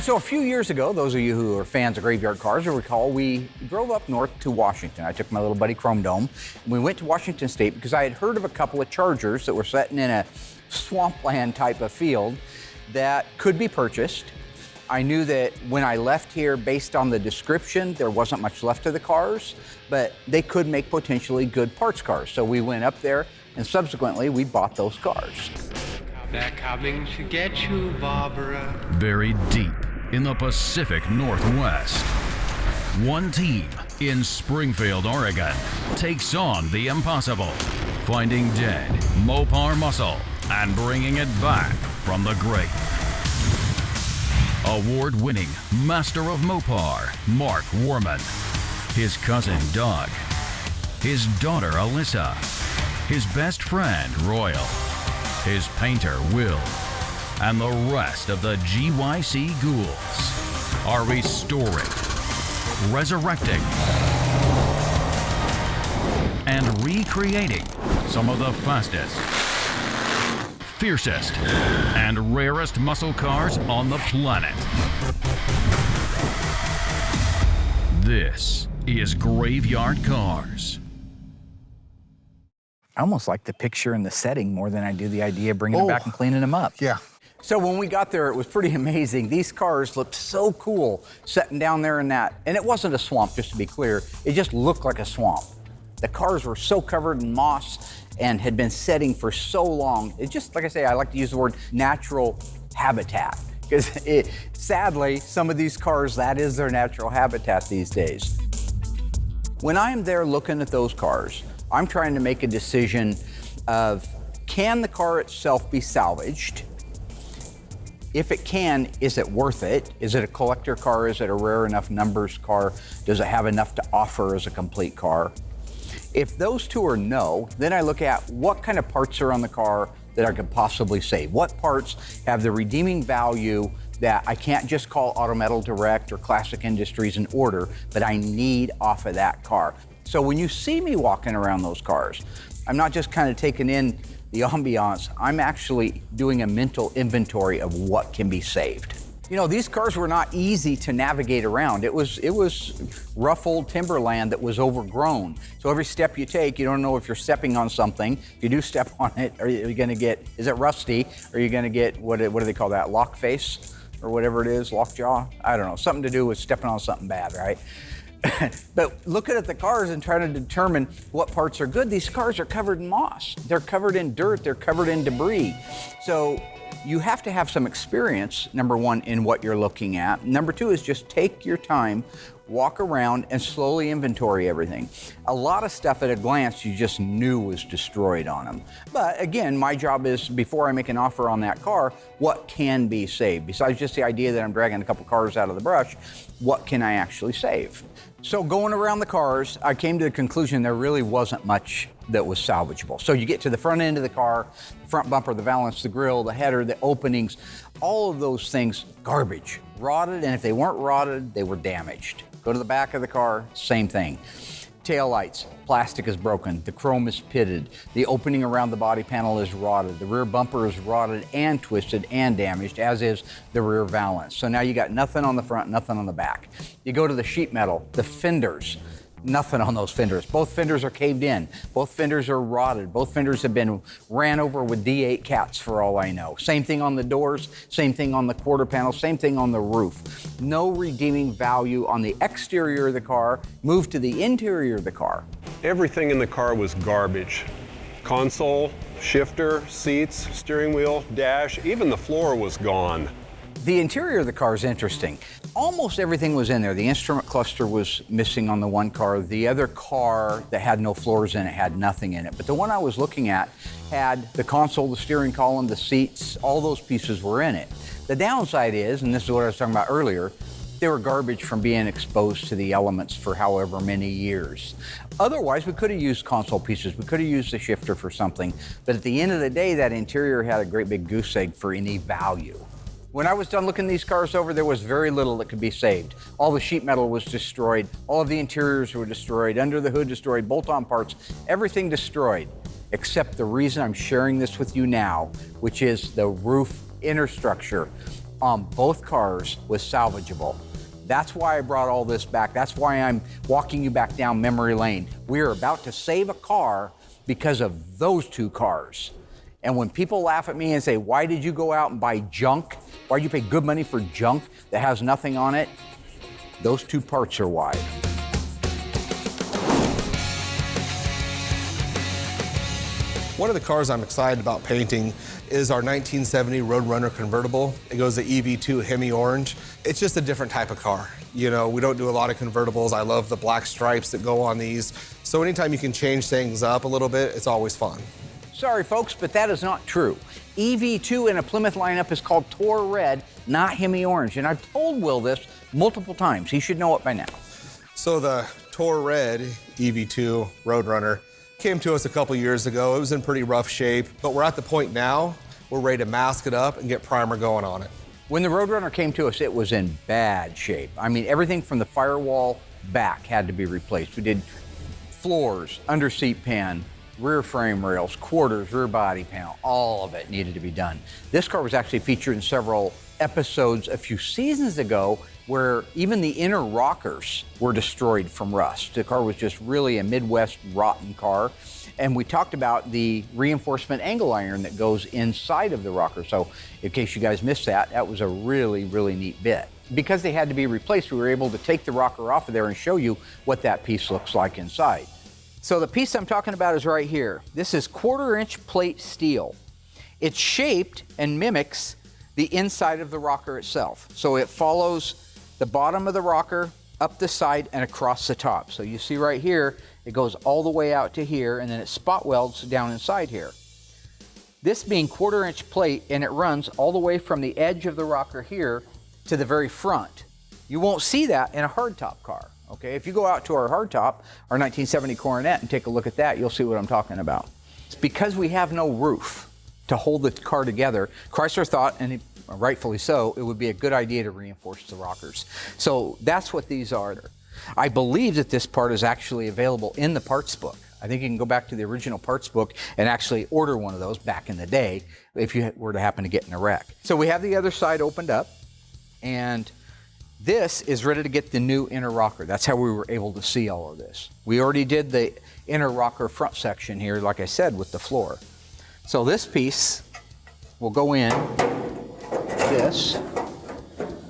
So a few years ago, those of you who are fans of Graveyard Carz will recall we drove up north to Washington. I took my little buddy Chrome Dome, and we went to Washington State because I had heard of a couple of Chargers that were sitting in a swampland type of field that could be purchased. I knew that when I left here, based on the description, there wasn't much left of the cars, but they could make potentially good parts cars. So we went up there, and subsequently we bought those cars. They're coming to get you, Barbara. Buried deep in the Pacific Northwest, one team in Springfield, Oregon, takes on the impossible, finding dead Mopar muscle and bringing it back from the grave. Award-winning Master of Mopar, Mark Warman, his cousin Doug, his daughter Alyssa, his best friend Royal, his painter Will, and the rest of the GYC ghouls are restoring, resurrecting, and recreating some of the fastest, fiercest, and rarest muscle cars on the planet. This is Graveyard Carz. I almost like the picture and the setting more than I do the idea of bringing them back and cleaning them up. Yeah. So when we got there, it was pretty amazing. These cars looked so cool sitting down there in that, and it wasn't a swamp, just to be clear. It just looked like a swamp. The cars were so covered in moss and had been setting for so long. It just, like I say, I like to use the word natural habitat, because sadly, some of these cars, that is their natural habitat these days. When I'm there looking at those cars, I'm trying to make a decision of, can the car itself be salvaged? If it can, is it worth it? Is it a collector car? Is it a rare enough numbers car? Does it have enough to offer as a complete car? If those two are no, then I look at what kind of parts are on the car that I could possibly save. What parts have the redeeming value that I can't just call Auto Metal Direct or Classic Industries and order, but I need off of that car. So when you see me walking around those cars, I'm not just kind of taking in the ambiance, I'm actually doing a mental inventory of what can be saved. You know, these cars were not easy to navigate around. It was rough old timberland that was overgrown. So every step you take, you don't know if you're stepping on something. If you do step on it, are you gonna get, is it rusty? Are you gonna get, what do they call that, lock face? Or whatever it is, lockjaw? I don't know, something to do with stepping on something bad, right? But looking at the cars and trying to determine what parts are good, these cars are covered in moss. They're covered in dirt, they're covered in debris. So you have to have some experience, number one, in what you're looking at. Number two is just take your time, walk around and slowly inventory everything. A lot of stuff at a glance you just knew was destroyed on them. But again, my job is, before I make an offer on that car, what can be saved? Besides just the idea that I'm dragging a couple cars out of the brush, what can I actually save? So going around the cars, I came to the conclusion there really wasn't much that was salvageable. So you get to the front end of the car, the front bumper, the valance, the grille, the header, the openings, all of those things, garbage, rotted, and if they weren't rotted, they were damaged. Go to the back of the car, same thing. Tail lights, plastic is broken, the chrome is pitted, the opening around the body panel is rotted, the rear bumper is rotted and twisted and damaged, as is the rear valance. So now you got nothing on the front, nothing on the back. You go to the sheet metal, the fenders, nothing on those fenders. Both fenders are caved in. Both fenders are rotted. Both fenders have been ran over with D8 cats for all I know. Same thing on the doors, same thing on the quarter panel, same thing on the roof. No redeeming value on the exterior of the car. Move to the interior of the car. Everything in the car was garbage. Console, shifter, seats, steering wheel, dash, even the floor was gone. The interior of the car is interesting. Almost everything was in there. The instrument cluster was missing on the one car. The other car that had no floors in it had nothing in it. But the one I was looking at had the console, the steering column, the seats, all those pieces were in it. The downside is, and this is what I was talking about earlier, they were garbage from being exposed to the elements for however many years. Otherwise, we could have used console pieces. We could have used the shifter for something. But at the end of the day, that interior had a great big goose egg for any value. When I was done looking these cars over, there was very little that could be saved. All the sheet metal was destroyed. All of the interiors were destroyed. Under the hood destroyed. Bolt-on parts, everything destroyed. Except the reason I'm sharing this with you now, which is the roof inner structure. on both cars was salvageable. That's why I brought all this back. That's why I'm walking you back down memory lane. We are about to save a car because of those two cars. And when people laugh at me and say, why did you go out and buy junk? Why did you pay good money for junk that has nothing on it? Those two parts are why. One of the cars I'm excited about painting is our 1970 Roadrunner convertible. It goes to EV2 Hemi Orange. It's just a different type of car. You know, we don't do a lot of convertibles. I love the black stripes that go on these. So anytime you can change things up a little bit, it's always fun. Sorry, folks, but that is not true. EV2 in a Plymouth lineup is called Tour Red, not Hemi Orange. And I've told Will this multiple times. He should know it by now. So the Tour Red EV2 Roadrunner came to us a couple years ago. It was in pretty rough shape, but we're at the point now we're ready to mask it up and get primer going on it. When the Roadrunner came to us, it was in bad shape. I mean, everything from the firewall back had to be replaced. We did floors, under seat pan, rear frame rails, quarters, rear body panel, all of it needed to be done. This car was actually featured in several episodes a few seasons ago where even the inner rockers were destroyed from rust. The car was just really a Midwest rotten car. And we talked about the reinforcement angle iron that goes inside of the rocker. So in case you guys missed that, that was a really, really neat bit. Because they had to be replaced, we were able to take the rocker off of there and show you what that piece looks like inside. So the piece I'm talking about is right here. This is 1/4-inch plate steel. It's shaped and mimics the inside of the rocker itself. So it follows the bottom of the rocker, up the side, and across the top. So you see right here, it goes all the way out to here, and then it spot welds down inside here. This being 1/4-inch plate, and it runs all the way from the edge of the rocker here to the very front. You won't see that in a hardtop car, okay? If you go out to our hardtop, our 1970 Coronet, and take a look at that, you'll see what I'm talking about. It's because we have no roof to hold the car together. Chrysler thought, and rightfully so, it would be a good idea to reinforce the rockers. So that's what these are. I believe that this part is actually available in the parts book. I think you can go back to the original parts book and actually order one of those back in the day if you were to happen to get in a wreck. So we have the other side opened up, and this is ready to get the new inner rocker. That's how we were able to see all of this. We already did the inner rocker front section here, like I said, with the floor. So this piece will go in this,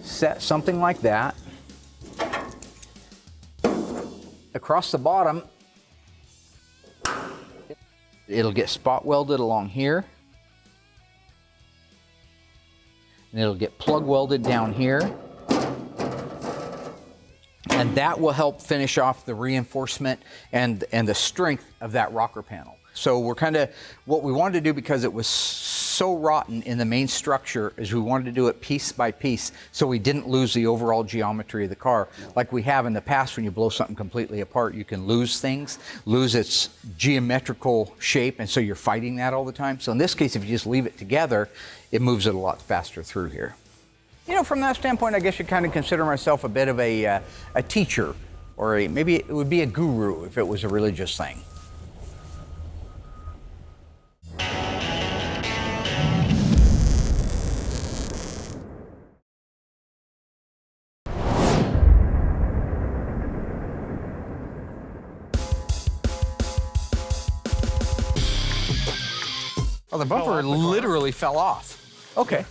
set something like that. Across the bottom, it'll get spot welded along here. And it'll get plug welded down here. And that will help finish off the reinforcement and the strength of that rocker panel. So we're kind of, what we wanted to do, because it was so rotten in the main structure, is we wanted to do it piece by piece so we didn't lose the overall geometry of the car. Like we have in the past, when you blow something completely apart, you can lose things, lose its geometrical shape, and so you're fighting that all the time. So in this case, if you just leave it together, it moves it a lot faster through here. You know, from that standpoint, I guess you kind of consider myself a bit of a teacher, or maybe it would be a guru if it was a religious thing. Oh, the bumper literally fell off. Okay.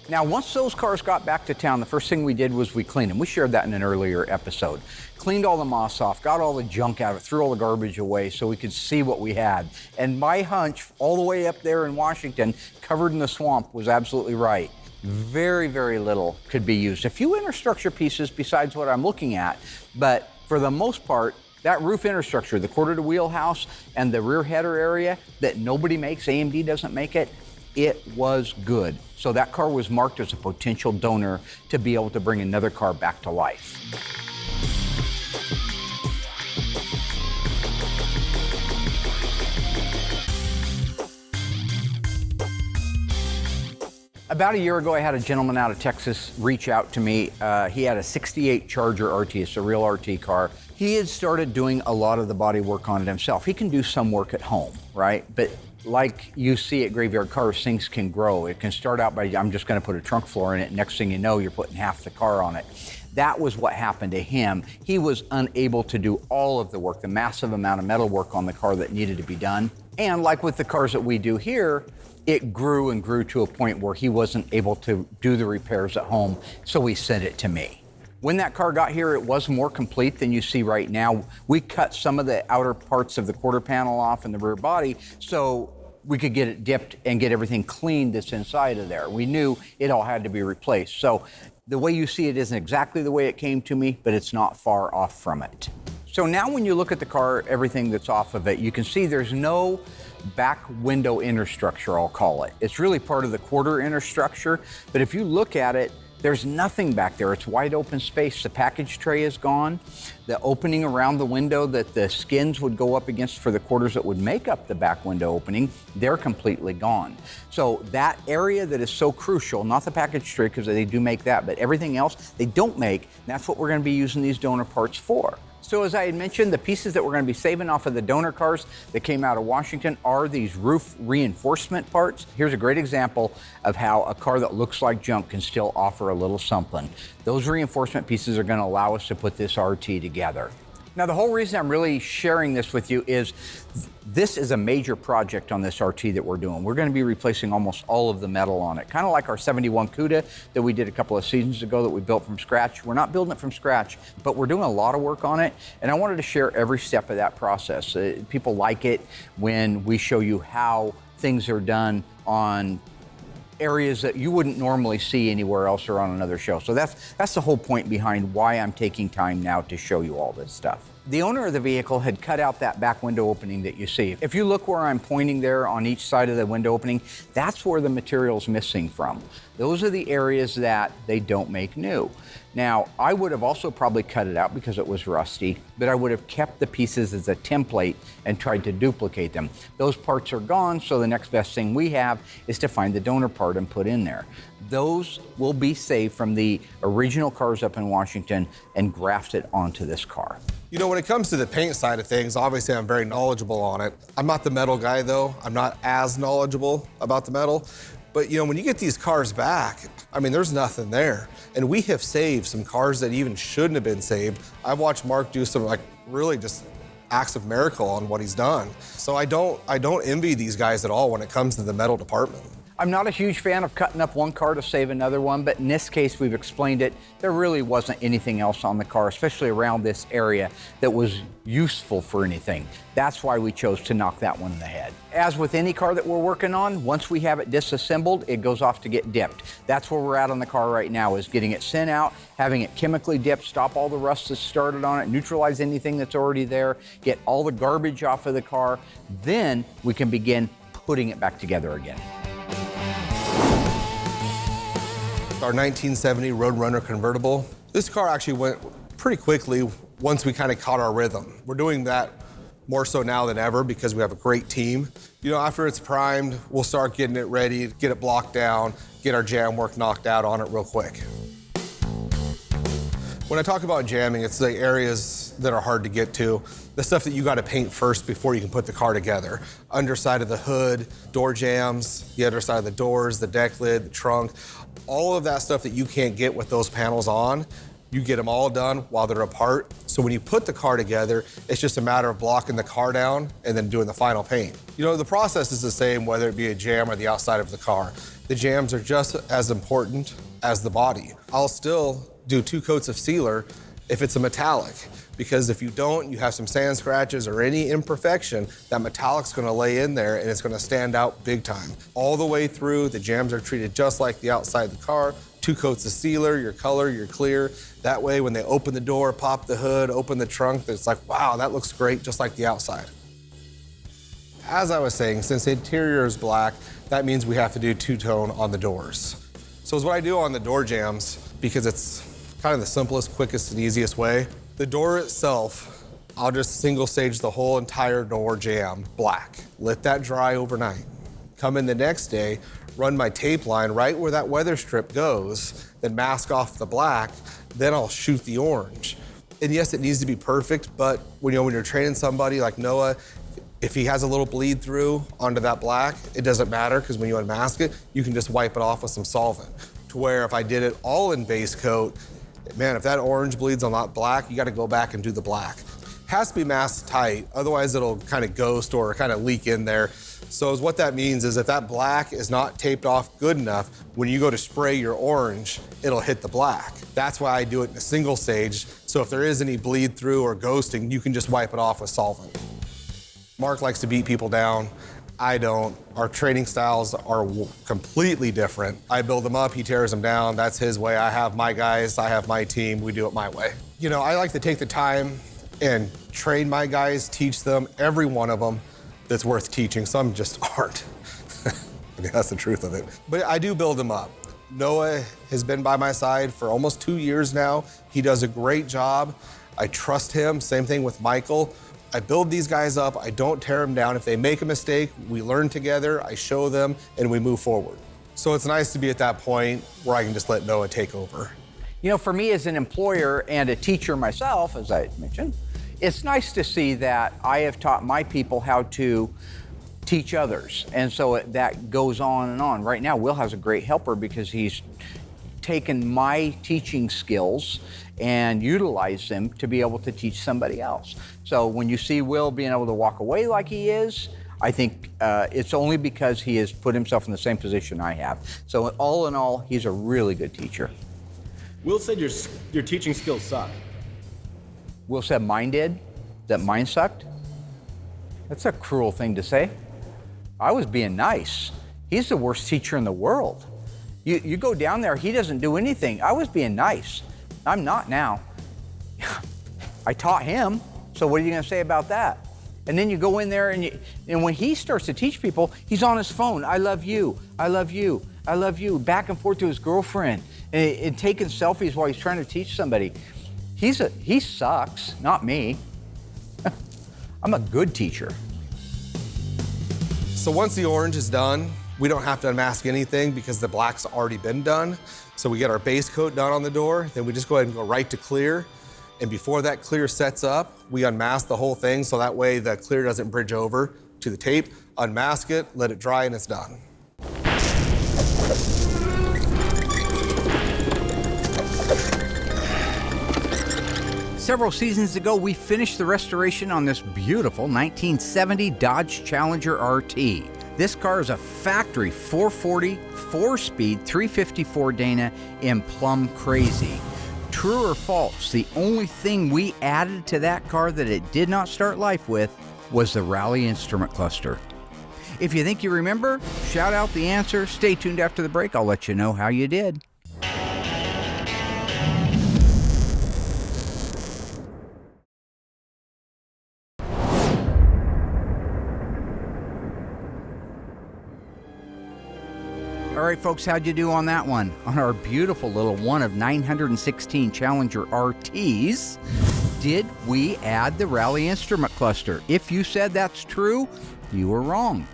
Now, once those cars got back to town, the first thing we did was we cleaned them. We shared that in an earlier episode. Cleaned all the moss off, got all the junk out of it, threw all the garbage away so we could see what we had. And my hunch, all the way up there in Washington, covered in the swamp, was absolutely right. Very, very little could be used. A few interstructure pieces besides what I'm looking at, but for the most part, that roof interstructure, the quarter to wheelhouse and the rear header area that nobody makes, AMD doesn't make it, it was good. So that car was marked as a potential donor to be able to bring another car back to life. About a year ago, I had a gentleman out of Texas reach out to me. He had a 68 Charger RT, it's a real RT car. He had started doing a lot of the body work on it himself. He can do some work at home, right? But like you see at Graveyard Cars, things can grow. It can start out by, I'm just going to put a trunk floor in it. Next thing you know, you're putting half the car on it. That was what happened to him. He was unable to do all of the work, the massive amount of metal work on the car that needed to be done. And like with the cars that we do here, it grew and grew to a point where he wasn't able to do the repairs at home, so he sent it to me. When that car got here, it was more complete than you see right now. We cut some of the outer parts of the quarter panel off and the rear body so we could get it dipped and get everything cleaned that's inside of there. We knew it all had to be replaced. So the way you see it isn't exactly the way it came to me, but it's not far off from it. So now when you look at the car, everything that's off of it, you can see there's no back window inner structure, I'll call it. It's really part of the quarter inner structure, but if you look at it, there's nothing back there. It's wide open space. The package tray is gone. The opening around the window that the skins would go up against for the quarters that would make up the back window opening, they're completely gone. So that area that is so crucial, not the package tray because they do make that, but everything else they don't make, that's what we're going to be using these donor parts for. So as I had mentioned, the pieces that we're going to be saving off of the donor cars that came out of Washington are these roof reinforcement parts. Here's a great example of how a car that looks like junk can still offer a little something. Those reinforcement pieces are going to allow us to put this RT together. Now, the whole reason I'm really sharing this with you is this is a major project on this RT that we're doing. We're going to be replacing almost all of the metal on it, kind of like our 71 CUDA that we did a couple of seasons ago that we built from scratch. We're not building it from scratch, but we're doing a lot of work on it, and I wanted to share every step of that process. People like it when we show you how things are done on areas that you wouldn't normally see anywhere else or on another show. So that's the whole point behind why I'm taking time now to show you all this stuff. The owner of the vehicle had cut out that back window opening that you see. If you look where I'm pointing there on each side of the window opening, that's where the material's missing from. Those are the areas that they don't make new. Now, I would have also probably cut it out because it was rusty, but I would have kept the pieces as a template and tried to duplicate them. Those parts are gone, so the next best thing we have is to find the donor part and put in there. Those will be saved from the original cars up in Washington and grafted onto this car. You know, when it comes to the paint side of things, obviously I'm very knowledgeable on it. I'm not the metal guy though. I'm not as knowledgeable about the metal. But you know, when you get these cars back, I mean, there's nothing there. And we have saved some cars that even shouldn't have been saved. I've watched Mark do some really just acts of miracle on what he's done. So I don't envy these guys at all when it comes to the metal department. I'm not a huge fan of cutting up one car to save another one, but in this case, we've explained it. There really wasn't anything else on the car, especially around this area, that was useful for anything. That's why we chose to knock that one in the head. As with any car that we're working on, once we have it disassembled, it goes off to get dipped. That's where we're at on the car right now, is getting it sent out, having it chemically dipped, stop all the rust that's started on it, neutralize anything that's already there, get all the garbage off of the car. Then we can begin putting it back together again. Our 1970 Roadrunner convertible. This car actually went pretty quickly once we kind of caught our rhythm. We're doing that more so now than ever because we have a great team. You know, after it's primed, we'll start getting it ready, get it blocked down, get our jam work knocked out on it real quick. When I talk about jamming, it's the areas that are hard to get to, the stuff that you got to paint first before you can put the car together. Underside of the hood, door jams, the underside of the doors, the deck lid, the trunk, all of that stuff that you can't get with those panels on, you get them all done while they're apart. So when you put the car together, it's just a matter of blocking the car down and then doing the final paint. You know, the process is the same whether it be a jam or the outside of the car. The jams are just as important as the body. I'll still do 2 coats of sealer if it's a metallic, because if you don't, you have some sand scratches or any imperfection, that metallic's gonna lay in there and it's gonna stand out big time. All the way through, the jams are treated just like the outside of the car. 2 coats of sealer, your color, your clear. That way, when they open the door, pop the hood, open the trunk, it's like, wow, that looks great, just like the outside. As I was saying, since the interior is black, that means we have to do two-tone on the doors. So it's what I do on the door jams, because it's kind of the simplest, quickest, and easiest way. The door itself, I'll just single stage the whole entire door jam black. Let that dry overnight. Come in the next day, run my tape line right where that weather strip goes, then mask off the black, then I'll shoot the orange. And yes, it needs to be perfect, but when you're training somebody like Noah, If he has a little bleed through onto that black, it doesn't matter because when you unmask it, you can just wipe it off with some solvent. To where if I did it all in base coat, man, if that orange bleeds on that black, you got to go back and do the black. Has to be masked tight, otherwise it'll kind of ghost or kind of leak in there. So what that means is if that black is not taped off good enough, when you go to spray your orange, it'll hit the black. That's why I do it in a single stage. So if there is any bleed through or ghosting, you can just wipe it off with solvent. Mark likes to beat people down. I don't. Our training styles are completely different. I build them up, he tears them down. That's his way. I have my guys, I have my team, we do it my way. You know, I like to take the time and train my guys, teach them, every one of them that's worth teaching. Some just aren't. I mean, that's the truth of it. But I do build them up. Noah has been by my side for almost 2 years now. He does a great job. I trust him. Same thing with Michael. I build these guys up. I don't tear them down. If they make a mistake, we learn together, I show them, and we move forward. So it's nice to be at that point where I can just let Noah take over. You know, for me as an employer and a teacher myself, as I mentioned, it's nice to see that I have taught my people how to teach others. And so that goes on and on. Right now, Will has a great helper because he's taken my teaching skills and utilized them to be able to teach somebody else. So when you see Will being able to walk away like he is, I think it's only because he has put himself in the same position I have. So all in all, he's a really good teacher. Will said your teaching skills suck. Will said mine did? That mine sucked? That's a cruel thing to say. I was being nice. He's the worst teacher in the world. You go down there, he doesn't do anything. I was being nice. I'm not now. I taught him, so what are you gonna say about that? And then you go in there and when he starts to teach people, he's on his phone. I love you, I love you, I love you, back and forth to his girlfriend and taking selfies while he's trying to teach somebody. He sucks, not me. I'm a good teacher. So once the orange is done, we don't have to unmask anything because the black's already been done. So we get our base coat done on the door, then we just go ahead and go right to clear. And before that clear sets up, we unmask the whole thing so that way the clear doesn't bridge over to the tape. Unmask it, let it dry, and it's done. Several seasons ago, we finished the restoration on this beautiful 1970 Dodge Challenger RT. This car is a factory 440, 4-speed, 354 Dana in plum crazy. True or false, the only thing we added to that car that it did not start life with was the Rally instrument cluster. If you think you remember, shout out the answer. Stay tuned after the break. I'll let you know how you did. All right, folks, how'd you do on that one? On our beautiful little one of 916 Challenger RTs, did we add the Rally instrument cluster? If you said that's true, you were wrong.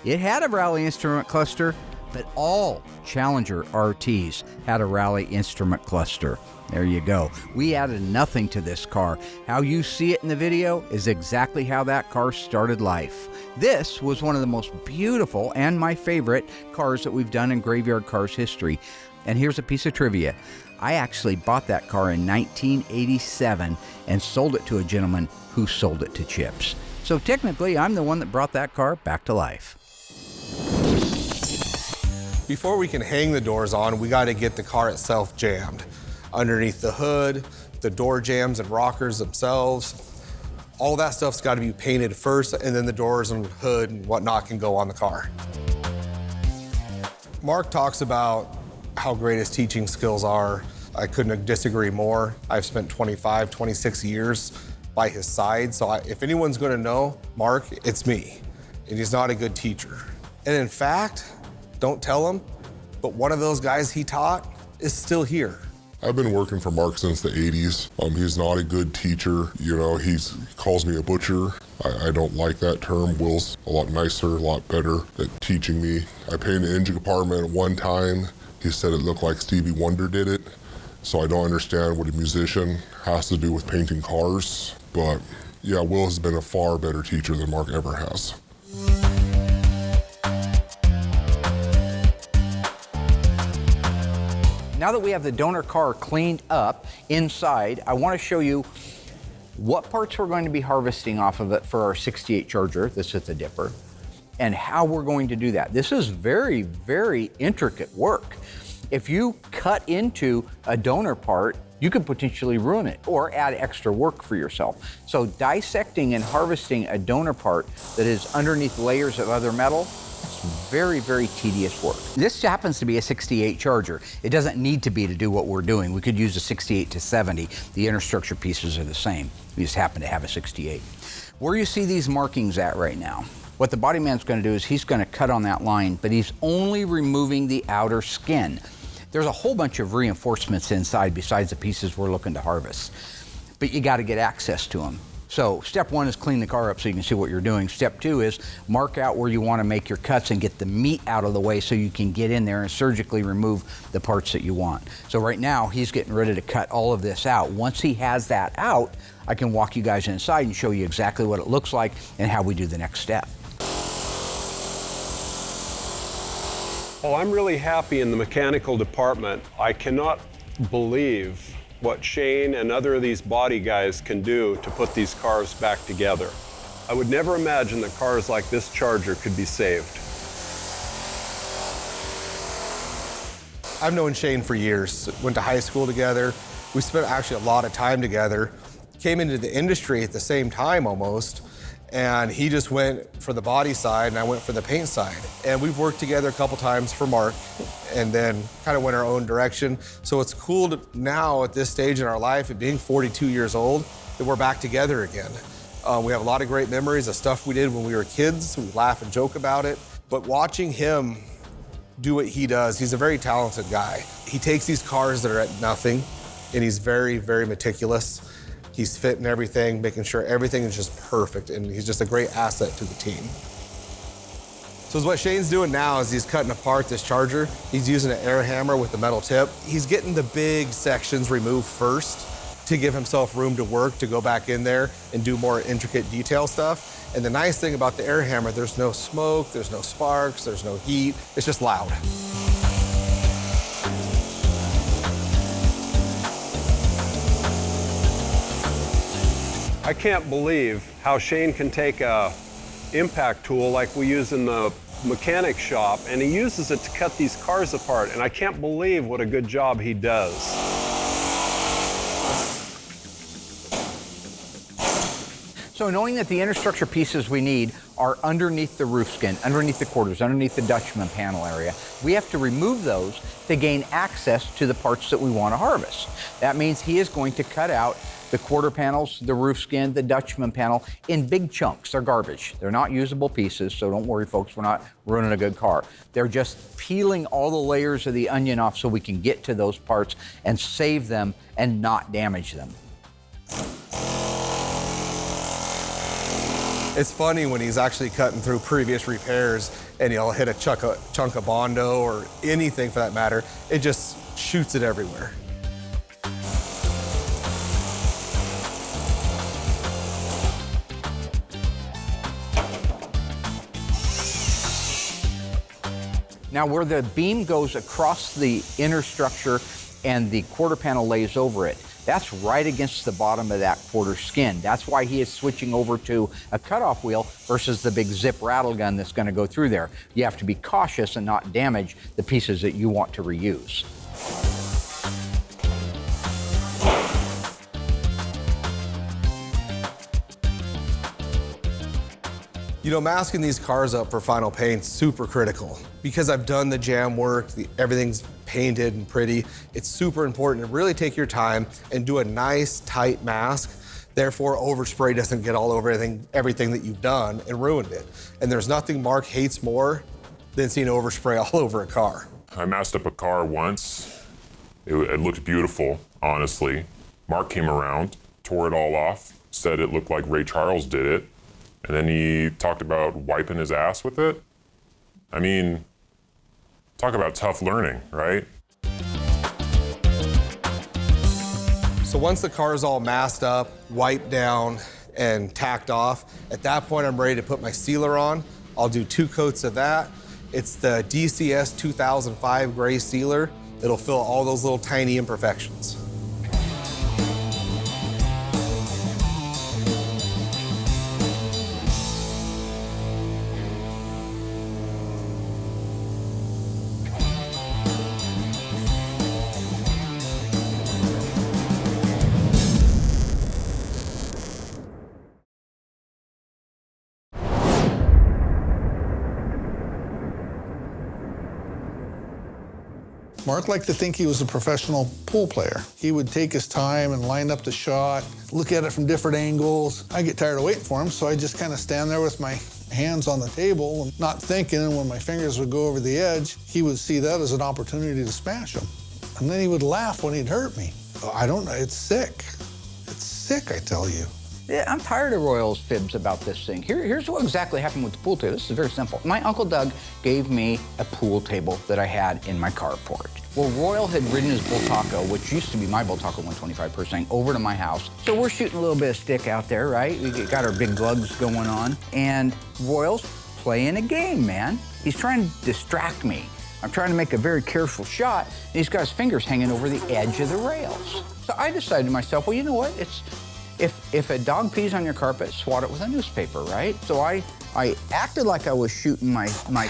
It had a Rally instrument cluster, but all Challenger RTs had a Rally instrument cluster. There you go. We added nothing to this car. How you see it in the video is exactly how that car started life. This was one of the most beautiful and my favorite cars that we've done in Graveyard Cars history. And here's a piece of trivia. I actually bought that car in 1987 and sold it to a gentleman who sold it to Chips. So technically, I'm the one that brought that car back to life. Before we can hang the doors on, we got to get the car itself jammed. Underneath the hood, the door jambs and rockers themselves, all that stuff's got to be painted first, and then the doors and hood and whatnot can go on the car. Mark talks about how great his teaching skills are. I couldn't disagree more. I've spent 25, 26 years by his side, so if anyone's going to know Mark, it's me. And he's not a good teacher. And in fact, don't tell him, but one of those guys he taught is still here. I've been working for Mark since the 80s. He's not a good teacher. You know, he calls me a butcher. I don't like that term. Will's a lot nicer, a lot better at teaching me. I painted an engine compartment one time. He said it looked like Stevie Wonder did it. So I don't understand what a musician has to do with painting cars. But Yeah, Will has been a far better teacher than Mark ever has. Now that we have the donor car cleaned up inside, I want to show you what parts we're going to be harvesting off of it for our 68 Charger that's at the dipper, and how we're going to do that. This is very, very intricate work. If you cut into a donor part, you could potentially ruin it or add extra work for yourself. So dissecting and harvesting a donor part that is underneath layers of other metal, it's very, very tedious work. This happens to be a 68 Charger. It doesn't need to be to do what we're doing. We could use a 68 to 70. The inner structure pieces are the same. We just happen to have a 68. Where you see these markings at right now, what the body man's gonna do is he's gonna cut on that line, but he's only removing the outer skin. There's a whole bunch of reinforcements inside besides the pieces we're looking to harvest, but you gotta get access to them. So step one is clean the car up so you can see what you're doing. Step two is mark out where you want to make your cuts and get the meat out of the way so you can get in there and surgically remove the parts that you want. So right now he's getting ready to cut all of this out. Once he has that out, I can walk you guys inside and show you exactly what it looks like and how we do the next step. Well, I'm really happy in the mechanical department. I cannot believe what Shane and other of these body guys can do to put these cars back together. I would never imagine that cars like this Charger could be saved. I've known Shane for years, went to high school together. We spent actually a lot of time together. Came into the industry at the same time almost, and he just went for the body side and I went for the paint side. And we've worked together a couple times for Mark and then kind of went our own direction. So it's cool to now at this stage in our life, at being 42 years old, that we're back together again. We have a lot of great memories of stuff we did when we were kids. We laugh and joke about it. But watching him do what he does, he's a very talented guy. He takes these cars that are at nothing and he's very, very meticulous. He's fitting everything, making sure everything is just perfect, and he's just a great asset to the team. So what Shane's doing now is he's cutting apart this Charger. He's using an air hammer with the metal tip. He's getting the big sections removed first to give himself room to work, to go back in there and do more intricate detail stuff. And the nice thing about the air hammer, there's no smoke, there's no sparks, there's no heat. It's just loud. I can't believe how Shane can take a impact tool like we use in the mechanic shop, and he uses it to cut these cars apart, and I can't believe what a good job he does. So knowing that the inner structure pieces we need are underneath the roof skin, underneath the quarters, underneath the Dutchman panel area, we have to remove those to gain access to the parts that we want to harvest. That means he is going to cut out the quarter panels, the roof skin, the Dutchman panel in big chunks. They're garbage. They're not usable pieces, so don't worry, folks, we're not ruining a good car. They're just peeling all the layers of the onion off so we can get to those parts and save them and not damage them. It's funny when he's actually cutting through previous repairs and he'll hit a chunk of Bondo or anything for that matter. It just shoots it everywhere. Now where the beam goes across the inner structure and the quarter panel lays over it, that's right against the bottom of that quarter skin. That's why he is switching over to a cutoff wheel versus the big zip rattle gun that's going to go through there. You have to be cautious and not damage the pieces that you want to reuse. You know, masking these cars up for final paint's super critical. Because I've done the jam work, everything's painted and pretty, it's super important to really take your time and do a nice, tight mask. Therefore, overspray doesn't get all over everything that you've done and ruined it. And there's nothing Mark hates more than seeing overspray all over a car. I masked up a car once. It looked beautiful, honestly. Mark came around, tore it all off, said it looked like Ray Charles did it. And then he talked about wiping his ass with it. I mean, talk about tough learning, right? So once the car is all masked up, wiped down, and tacked off. At that point, I'm ready to put my sealer on. I'll do 2 coats of that. It's the DCS 2005 gray sealer. It'll fill all those little tiny imperfections. Mark liked to think he was a professional pool player. He would take his time and line up the shot, look at it from different angles. I get tired of waiting for him, so I just kind of stand there with my hands on the table and not thinking, and when my fingers would go over the edge, he would see that as an opportunity to smash him. And then he would laugh when he'd hurt me. I don't know, it's sick. It's sick, I tell you. Yeah, I'm tired of Royal's fibs about this thing. Here's what exactly happened with the pool table. This is very simple. My Uncle Doug gave me a pool table that I had in my carport. Well, Royal had ridden his Bull Taco, which used to be my Bull Taco 125%, over to my house. So we're shooting a little bit of stick out there, right? We got our big lugs going on. And Royal's playing a game, man. He's trying to distract me. I'm trying to make a very careful shot, and he's got his fingers hanging over the edge of the rails. So I decided to myself, well, you know what? If a dog pees on your carpet, swat it with a newspaper, right? So I acted like I was shooting my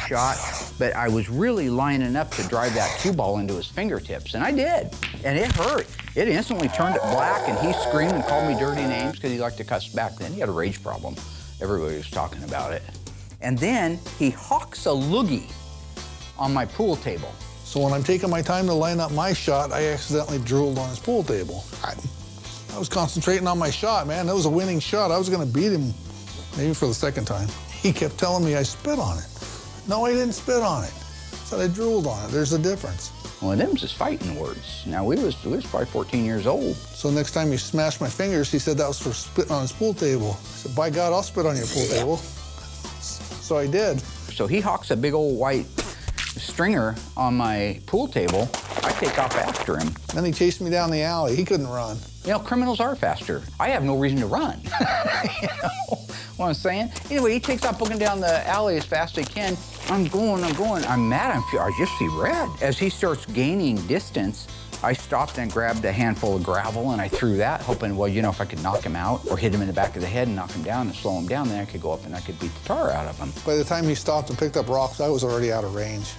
shot, but I was really lining up to drive that cue ball into his fingertips, and I did, and it hurt. It instantly turned it black, and he screamed and called me dirty names because he liked to cuss back then. He had a rage problem. Everybody was talking about it. And then he hawks a loogie on my pool table. So when I'm taking my time to line up my shot, I accidentally drooled on his pool table. I was concentrating on my shot, man. That was a winning shot. I was gonna beat him, maybe for the second time. He kept telling me I spit on it. No, I didn't spit on it. I said I drooled on it. There's a difference. Well, them's just fighting words. Now, we was probably 14 years old. So next time he smashed my fingers, he said that was for spitting on his pool table. I said, by God, I'll spit on your pool table. So I did. So he hawks a big old white stringer on my pool table. I take off after him. Then he chased me down the alley. He couldn't run. You know, criminals are faster. I have no reason to run. You know what I'm saying? Anyway, he takes off looking down the alley as fast as he can. I'm going. I'm mad. I just see red. As he starts gaining distance, I stopped and grabbed a handful of gravel and I threw that, hoping, well, you know, if I could knock him out or hit him in the back of the head and knock him down and slow him down, then I could go up and I could beat the tar out of him. By the time he stopped and picked up rocks, I was already out of range.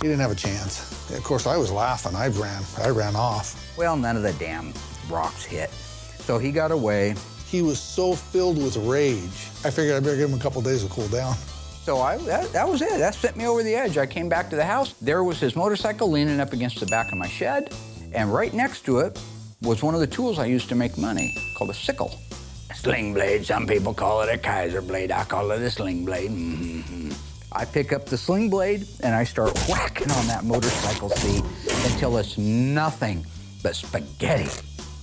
He didn't have a chance. Of course, I was laughing. I ran off. Well, none of the damn rocks hit. So he got away. He was so filled with rage. I figured I better give him a couple days to cool down. So that was it. That sent me over the edge. I came back to the house. There was his motorcycle leaning up against the back of my shed. And right next to it was one of the tools I used to make money, called a sickle. A sling blade, some people call it a Kaiser blade. I call it a sling blade. Mm-hmm. I pick up the sling blade and I start whacking on that motorcycle seat until it's nothing but spaghetti.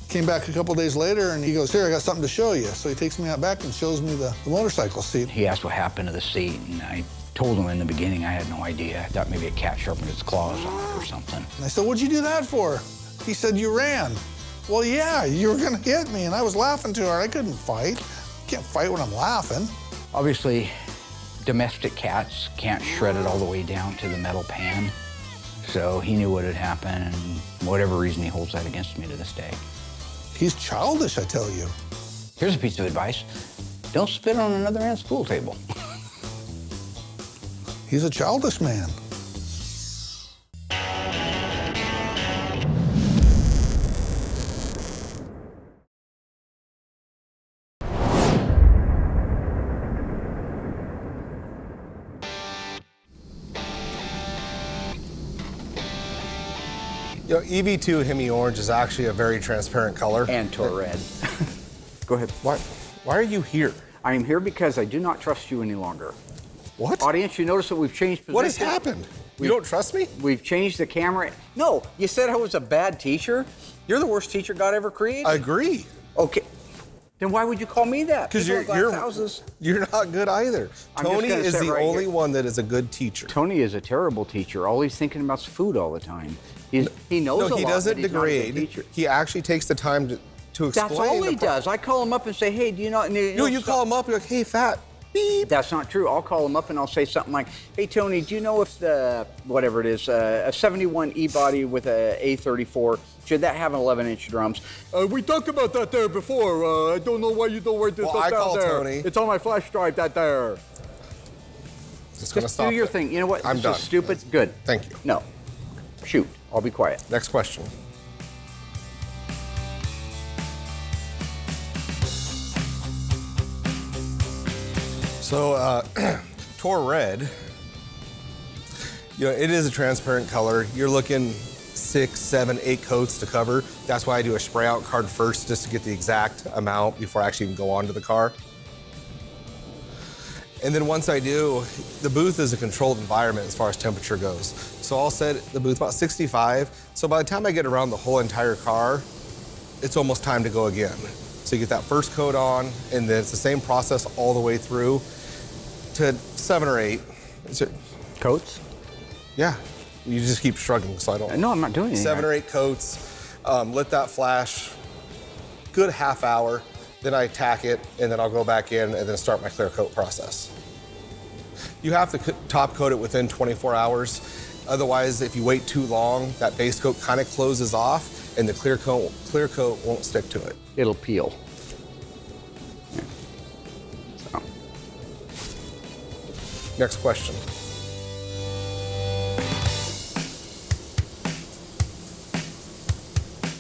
Came back a couple days later and he goes, here, I got something to show you. So he takes me out back and shows me the motorcycle seat. He asked what happened to the seat, and I told him in the beginning I had no idea. I thought maybe a cat sharpened its claws on it or something. And I said, what'd you do that for? He said, you ran. Well, yeah, you were gonna hit me, and I was laughing too hard. I couldn't fight. Can't fight when I'm laughing. Obviously, domestic cats can't shred it all the way down to the metal pan. So he knew what had happened, and for whatever reason, he holds that against me to this day. He's childish, I tell you. Here's a piece of advice. Don't spit on another man's pool table. He's a childish man. You know, EV2 Hemi Orange is actually a very transparent color. And Tor Red. Go ahead. Why are you here? I am here because I do not trust you any longer. What? Audience, you notice that we've changed positions? What has happened? You don't trust me? We've changed the camera. No, you said I was a bad teacher. You're the worst teacher God ever created. I agree. Okay. Then why would you call me that? Because you're not good either. Tony is the only one that is a good teacher. Tony is a terrible teacher. All he's thinking about is food all the time. He knows a lot, he doesn't but he's not a good degrade. teacher. He actually takes the time to explain. That's all he does. I call him up and say, hey, do you know? No, you call him up, you're like, hey, fat, beep. That's not true. I'll call him up and I'll say something like, hey, Tony, do you know if the, whatever it is, a 71 E-body with a A34, should that have an 11-inch drums? We talked about that there before. I don't know why you don't write this I call Tony. It's on my flash drive, that there. Just gonna Just stop do your it. thing. You know what? I'm This done. is stupid. Good. Thank you. No. Shoot. I'll be quiet. Next question. So, Tour Red, you know, it is a transparent color. You're looking 6, 7, 8 coats to cover. That's why I do a spray out card first, just to get the exact amount before I actually even go onto the car. And then once I do, the booth is a controlled environment as far as temperature goes. So I'll set the booth about 65. So by the time I get around the whole entire car, it's almost time to go again. So you get that first coat on, and then it's the same process all the way through to 7 or 8. Coats? Yeah, you just keep shrugging, so I don't. No, I'm not doing anything. 7 or 8 coats, let that flash, good half hour, then I tack it, and then I'll go back in and then start my clear coat process. You have to top coat it within 24 hours. Otherwise, if you wait too long, that base coat kind of closes off, and the clear coat won't stick to it. It'll peel. So. Next question.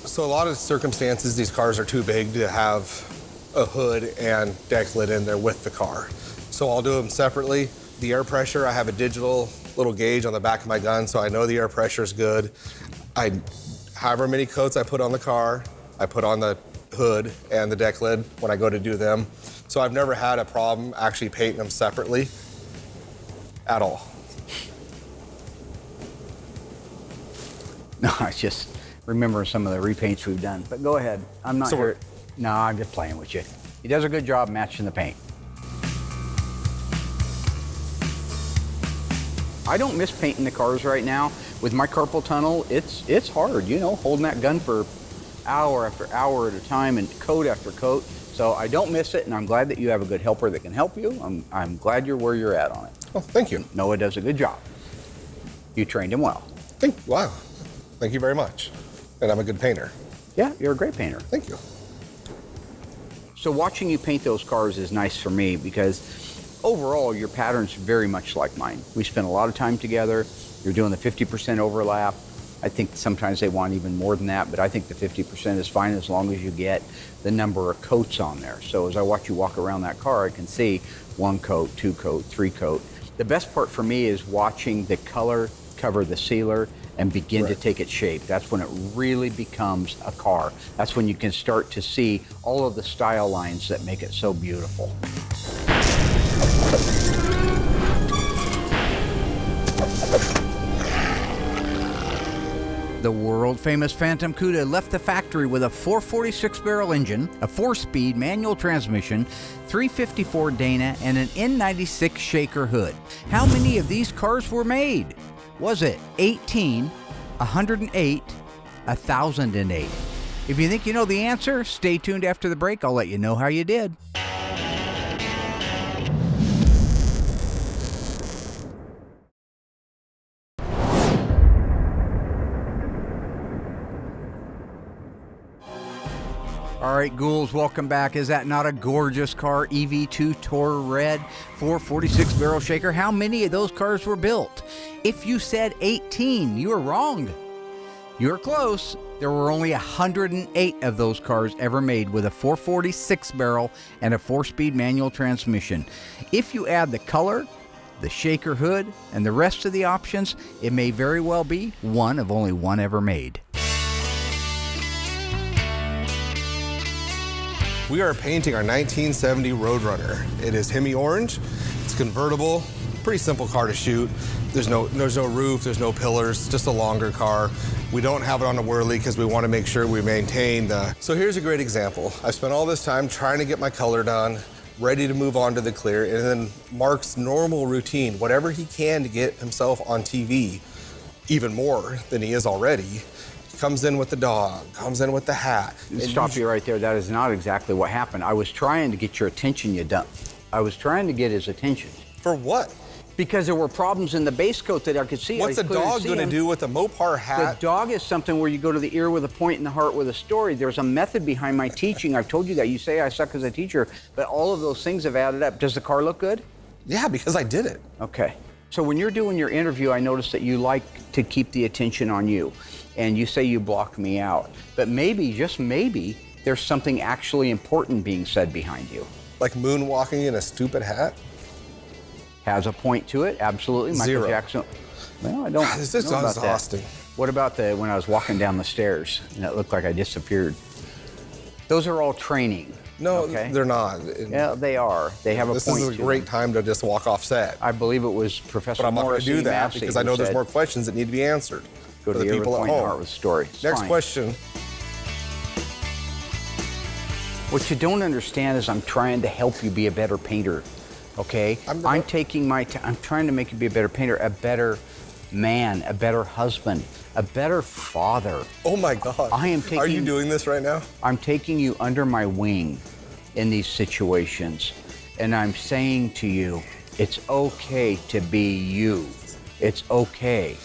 So a lot of circumstances, these cars are too big to have a hood and deck lid in there with the car. So I'll do them separately. The air pressure, I have a digital little gauge on the back of my gun, so I know the air pressure is good. However many coats I put on the car, I put on the hood and the deck lid when I go to do them. So I've never had a problem actually painting them separately at all. No, I just remember some of the repaints we've done. But go ahead. I'm not here. No, I'm just playing with you. He does a good job matching the paint. I don't miss painting the cars right now. With my carpal tunnel, it's hard, you know, holding that gun for hour after hour at a time and coat after coat. So I don't miss it, and I'm glad that you have a good helper that can help you. I'm glad you're where you're at on it. Oh, thank you. Noah does a good job. You trained him well. Wow. Thank you very much. And I'm a good painter. Yeah, you're a great painter. Thank you. So watching you paint those cars is nice for me because overall your pattern's very much like mine. We spend a lot of time together. You're doing the 50% overlap. I think sometimes they want even more than that, but I think the 50% is fine as long as you get the number of coats on there. So as I watch you walk around that car, I can see 1 coat, 2 coat, 3 coat. The best part for me is watching the color cover the sealer and begin to take its shape. That's when it really becomes a car. That's when you can start to see all of the style lines that make it so beautiful. The world-famous Phantom Cuda left the factory with a 446 barrel engine, a 4-speed manual transmission, 354 Dana, and an N96 shaker hood. How many of these cars were made? Was it 18, 108, 1,008? If you think you know the answer, stay tuned after the break. I'll let you know how you did. All right, ghouls, welcome back. Is that not a gorgeous car? EV2 Tour Red, 446 barrel shaker. How many of those cars were built? If you said 18, you were wrong. You were close. There were only 108 of those cars ever made with a 446 barrel and a 4-speed manual transmission. If you add the color, the shaker hood, and the rest of the options, it may very well be one of only one ever made. We are painting our 1970 Roadrunner. It is Hemi orange. It's convertible, pretty simple car to shoot. There's no roof, there's no pillars, just a longer car. We don't have it on a whirly because we want to make sure we maintain the... So here's a great example. I spent all this time trying to get my color done, ready to move on to the clear, and then Mark's normal routine, whatever he can to get himself on TV, even more than he is already, Comes in with the dog, comes in with the hat. Stop you right there. That is not exactly what happened. I was trying to get your attention, you dump. I was trying to get his attention. For what? Because there were problems in the base coat that I could see. What's a dog going to do with a Mopar hat? The dog is something where you go to the ear with a point and the heart with a story. There's a method behind my teaching. I've told you that. You say I suck as a teacher, but all of those things have added up. Does the car look good? Yeah, because I did it. Okay. So when you're doing your interview, I noticed that you like to keep the attention on you. And you say you block me out. But maybe, just maybe, there's something actually important being said behind you. Like moonwalking in a stupid hat? Has a point to it, absolutely. Zero. Michael Jackson. Well, I don't This is know about exhausting. that. What about when I was walking down the stairs and it looked like I disappeared? Those are all training. No, okay? they're not. Yeah, they are. They have a point. This is a great time to just walk off set. I believe it was Professor But I'm not going to Morrissey do that Massey because I know who there's said, more questions that need to be answered. Go to for the people at point and home. heart with story. It's Next fine. question. What you don't understand is I'm trying to help you be a better painter, okay? I'm taking my I'm trying to make you be a better painter, a better man, a better husband, a better father. Oh my God. I am taking. Are you doing this right now? I'm taking you under my wing in these situations, and I'm saying to you, it's okay to be you. It's okay.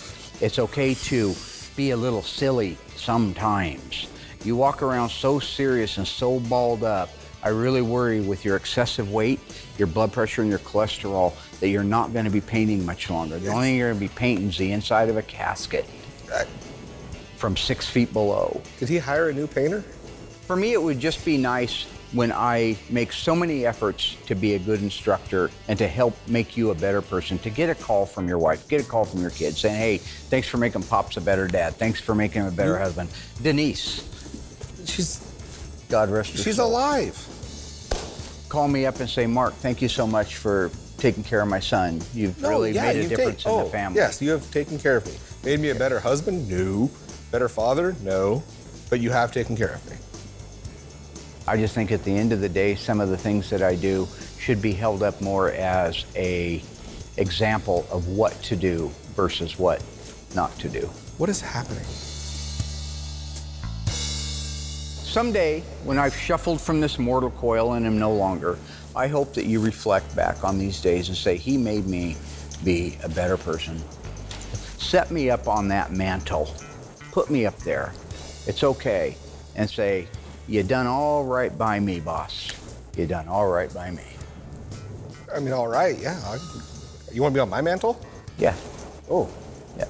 It's okay to be a little silly sometimes. You walk around so serious and so balled up. I really worry with your excessive weight, your blood pressure, and your cholesterol that you're not going to be painting much longer. The only thing you're going to be painting is the inside of a casket from 6 feet below. Did he hire a new painter? For me, it would just be nice when I make so many efforts to be a good instructor and to help make you a better person, to get a call from your wife, get a call from your kids saying, hey, thanks for making Pops a better dad. Thanks for making him a better husband. Denise. God rest her She's soul. alive. Call me up and say, Mark, thank you so much for taking care of my son. You've really made a difference in the family. Yes, you have taken care of me. Made me a better husband? No. Better father? No. But you have taken care of me. I just think at the end of the day, some of the things that I do should be held up more as a example of what to do versus what not to do. What is happening? Someday, when I've shuffled from this mortal coil and am no longer, I hope that you reflect back on these days and say, he made me be a better person. Set me up on that mantle. Put me up there. It's okay. And say, you done all right by me, boss. You done all right by me. I mean, all right, yeah. You want to be on my mantle? Yeah. Oh, yeah.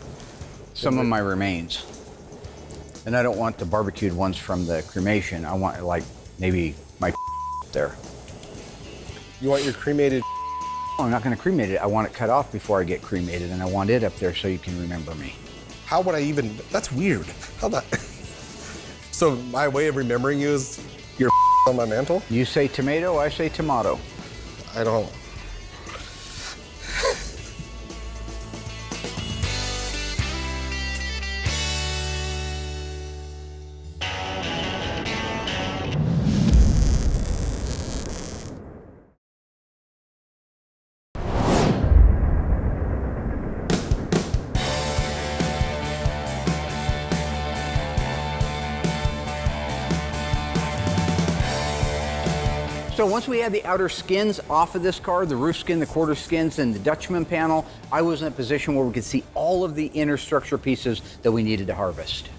Some of my remains. And I don't want the barbecued ones from the cremation. I want, like, maybe my up there. You want your cremated? Oh, I'm not going to cremate it. I want it cut off before I get cremated, and I want it up there so you can remember me. How would I even? That's weird. How that? So my way of remembering you is your on my mantle? You say tomato, I say tomato. I don't. So once we had the outer skins off of this car, the roof skin, the quarter skins, and the Dutchman panel, I was in a position where we could see all of the inner structure pieces that we needed to harvest.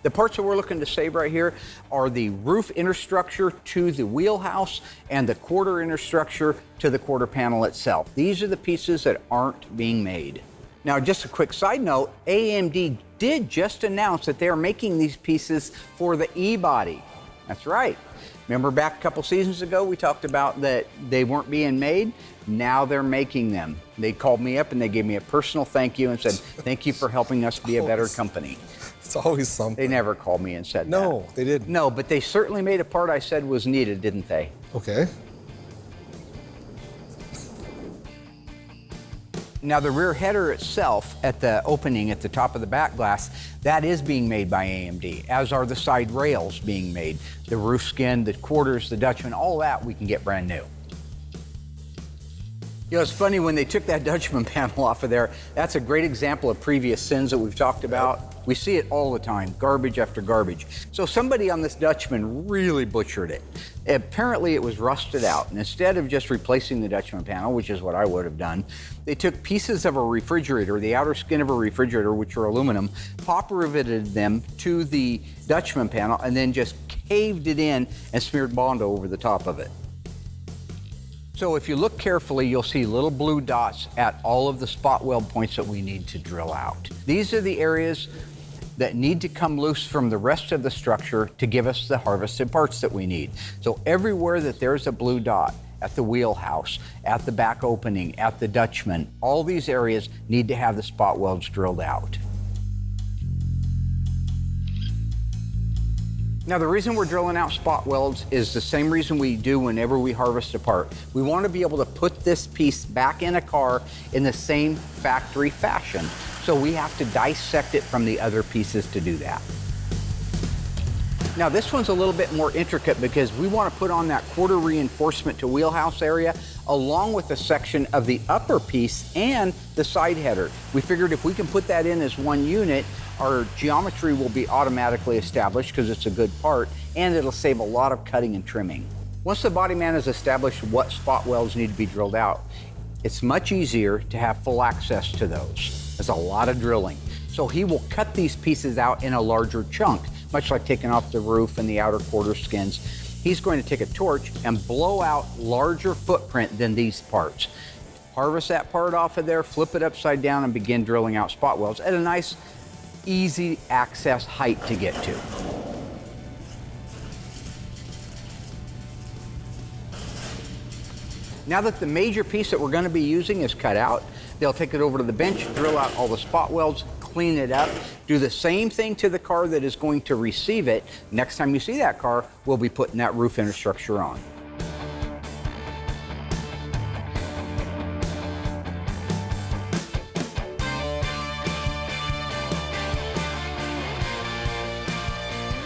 The parts that we're looking to save right here are the roof inner structure to the wheelhouse and the quarter inner structure to the quarter panel itself. These are the pieces that aren't being made. Now, just a quick side note, AMD did just announce that they are making these pieces for the E-body. That's right. Remember back a couple seasons ago, we talked about that they weren't being made? Now they're making them. They called me up and they gave me a personal thank you and said, thank you for helping us be a better company. It's always something. They never called me and said that. No, they didn't. No, but they certainly made a part I said was needed, didn't they? Okay. Now the rear header itself at the opening at the top of the back glass, that is being made by AMD, as are the side rails being made. The roof skin, the quarters, the Dutchman, all that we can get brand new. You know, it's funny when they took that Dutchman panel off of there, that's a great example of previous sins that we've talked about. We see it all the time, garbage after garbage. So somebody on this Dutchman really butchered it. Apparently it was rusted out, and instead of just replacing the Dutchman panel, which is what I would have done, they took pieces of a refrigerator, the outer skin of a refrigerator, which are aluminum, pop riveted them to the Dutchman panel, and then just caved it in and smeared Bondo over the top of it. So if you look carefully, you'll see little blue dots at all of the spot weld points that we need to drill out. These are the areas that need to come loose from the rest of the structure to give us the harvested parts that we need. So everywhere that there's a blue dot, at the wheelhouse, at the back opening, at the Dutchman, all these areas need to have the spot welds drilled out. Now, the reason we're drilling out spot welds is the same reason we do whenever we harvest a part. We want to be able to put this piece back in a car in the same factory fashion. So we have to dissect it from the other pieces to do that. Now, this one's a little bit more intricate because we want to put on that quarter reinforcement to wheelhouse area along with a section of the upper piece and the side header. We figured if we can put that in as one unit, our geometry will be automatically established because it's a good part, and it'll save a lot of cutting and trimming. Once the body man has established what spot welds need to be drilled out, it's much easier to have full access to those. There's a lot of drilling. So he will cut these pieces out in a larger chunk, much like taking off the roof and the outer quarter skins. He's going to take a torch and blow out larger footprint than these parts. Harvest that part off of there, flip it upside down, and begin drilling out spot welds at a nice, easy access height to get to. Now that the major piece that we're going to be using is cut out, they'll take it over to the bench, drill out all the spot welds, clean it up, do the same thing to the car that is going to receive it. Next time you see that car, we'll be putting that roof infrastructure on.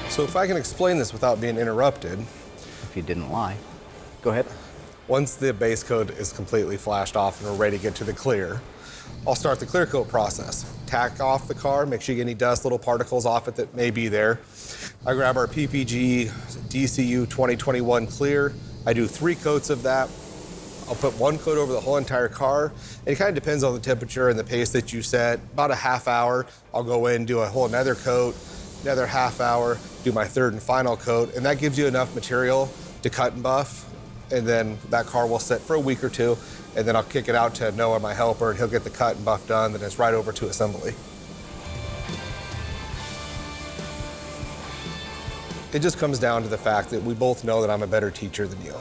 So if I can explain this without being interrupted. If you didn't lie. Go ahead. Once the base coat is completely flashed off and we're ready to get to the clear, I'll start the clear coat process. Tack off the car, make sure you get any dust, little particles off it that may be there. I grab our PPG DCU 2021 clear. I do 3 coats of that. I'll put 1 coat over the whole entire car. It kind of depends on the temperature and the pace that you set. About a half hour, I'll go in, do a whole another coat, another half hour, do my 3rd and final coat, and that gives you enough material to cut and buff. And then that car will sit for a week or 2, and then I'll kick it out to Noah, my helper, and he'll get the cut and buff done, then it's right over to assembly. It just comes down to the fact that we both know that I'm a better teacher than you.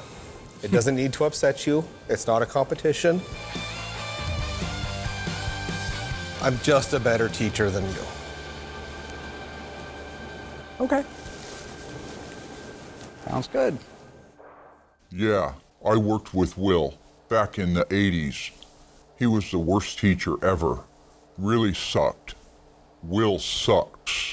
It doesn't need to upset you. It's not a competition. I'm just a better teacher than you. Okay. Sounds good. Yeah, I worked with Will back in the 80s. He was the worst teacher ever. Really sucked. Will sucks.